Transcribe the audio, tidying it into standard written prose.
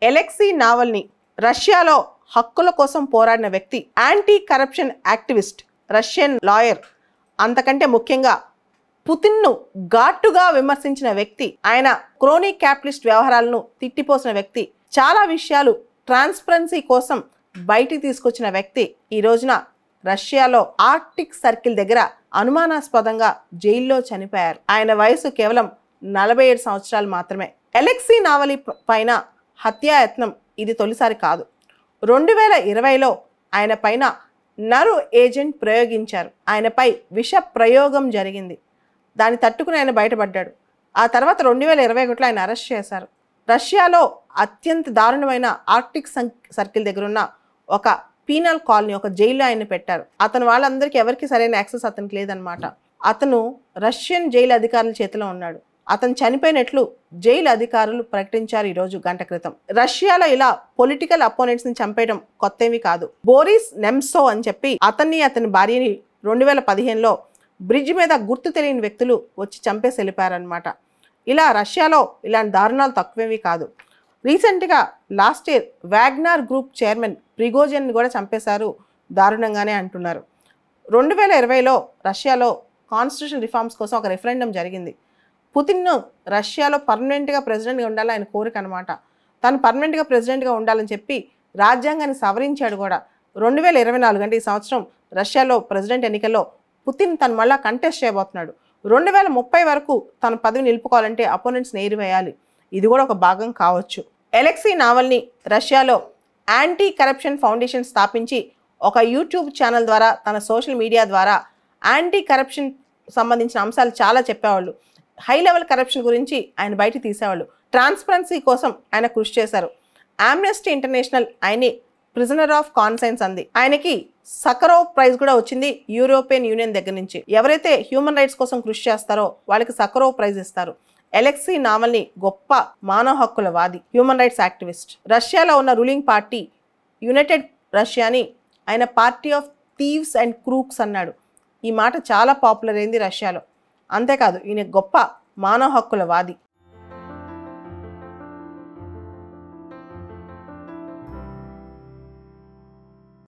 Alexei Navalny రష్యాలో హక్కుల కోసం పోరాడిన వ్యక్తి, anti corruption activist, Russian lawyer, అంతకంటే ముఖ్యంగా పుతిన్ను ఘాటుగా విమర్శించిన వ్యక్తి, ఆయన క్రోనీ క్యాపిటలిస్ట్ వ్యవహారాలను తిట్టిపోసిన వ్యక్తి, చాలా విషయాలు ట్రాన్స్పరెన్సీ కోసం బయటికి తీసుకొచ్చిన వ్యక్తి ఈ రోజున రష్యాలో ఆర్క్టిక్ సర్కిల్ దగ్గర అనుమానాస్పదంగా జైల్లో చనిపోయారు. ఆయన వయసు కేవలం 47 సంవత్సరాలు మాత్రమే. అలెక్సీ నావల్నీ పైన హత్యాయత్నం ఇది తొలిసారి కాదు. 2020లో ఆయన పైన నరు ఏజెంట్ ప్రయోగించారు. ఆయనపై విష ప్రయోగం జరిగింది. దాన్ని తట్టుకుని ఆయన బయటపడ్డాడు. ఆ తర్వాత 2021లో ఆయన అరెస్ట్ చేశారు. రష్యాలో అత్యంత దారుణమైన ఆర్క్టిక్ సర్కిల్ దగ్గర ఉన్న ఒక పీనల్ కాలనీ, ఒక జైల్లో ఆయన పెట్టారు. అతను వాళ్ళందరికీ ఎవరికి సరైన యాక్సెస్ అతనికి లేదనమాట. అతను రష్యన్ జైలు అధికారుల చేతిలో ఉన్నాడు. అతను చనిపోయినట్లు జైలు అధికారులు ప్రకటించారు ఈరోజు గంట క్రితం. రష్యాలో ఇలా పొలిటికల్ అపోనెంట్స్ ని చంపేయడం కొత్తేమీ కాదు. బోరిస్ నెమ్సో అని చెప్పి అతని భార్యని 2015లో బ్రిడ్జ్ మీద గుర్తు తెలియని వ్యక్తులు వచ్చి చంపేసి వెళ్ళిపోయారనమాట. ఇలా రష్యాలో ఇలాంటి దారుణాలు తక్కువేమీ కాదు. రీసెంట్గా last year Wagner group chairman Prigozhin కూడా చంపేశారు, దారుణంగానే అంటున్నారు. 2020లో రష్యాలో కాన్స్టిట్యూషన్ రిఫార్మ్స్ కోసం ఒక రెఫరెండం జరిగింది. పుతిన్ను రష్యాలో పర్మనెంట్గా ప్రెసిడెంట్గా ఉండాలని ఆయన కోరిక అనమాట. తను పర్మనెంట్గా ప్రెసిడెంట్గా ఉండాలని చెప్పి రాజ్యాంగాన్ని సవరించాడు కూడా. 2024 అంటే ఈ సంవత్సరం రష్యాలో ప్రెసిడెంట్ ఎన్నికల్లో పుతిన్ తను మళ్ళా కంటెస్ట్ చేయబోతున్నాడు. 2030 వరకు తన పదవి నిలుపుకోవాలంటే అపోనెంట్స్ని ఏరివేయాలి. ఇది కూడా ఒక భాగం కావచ్చు. అలెక్సీ నావల్నీ రష్యాలో యాంటీ కరప్షన్ ఫౌండేషన్ స్థాపించి ఒక యూట్యూబ్ ఛానల్ ద్వారా, తన సోషల్ మీడియా ద్వారా యాంటీ కరప్షన్ సంబంధించిన అంశాలు చాలా చెప్పేవాళ్ళు. హై లెవెల్ కరప్షన్ గురించి ఆయన బయట తీసేవాళ్ళు. ట్రాన్స్పరెన్సీ కోసం ఆయన కృషి చేశారు. ఆమ్నెస్టీ ఇంటర్నేషనల్ ఆయన్ని ప్రిజనర్ ఆఫ్ కాన్సైన్స్ అంది. ఆయనకి సకరోవ్ ప్రైజ్ కూడా వచ్చింది యూరోపియన్ యూనియన్ దగ్గర నుంచి. ఎవరైతే హ్యూమన్ రైట్స్ కోసం కృషి చేస్తారో వాళ్ళకి సకరోవ్ ప్రైజ్ ఇస్తారు. అలెక్సీ నావల్నీ గొప్ప మానవ హక్కుల వాది, హ్యూమన్ రైట్స్ యాక్టివిస్ట్. రష్యాలో ఉన్న రూలింగ్ పార్టీ యునైటెడ్ రష్యాని ఆయన party of thieves and crooks అన్నాడు. ఈ మాట చాలా పాపులర్ అయింది రష్యాలో. అంతేకాదు ఈయన గొప్ప మానవ హక్కుల వాది.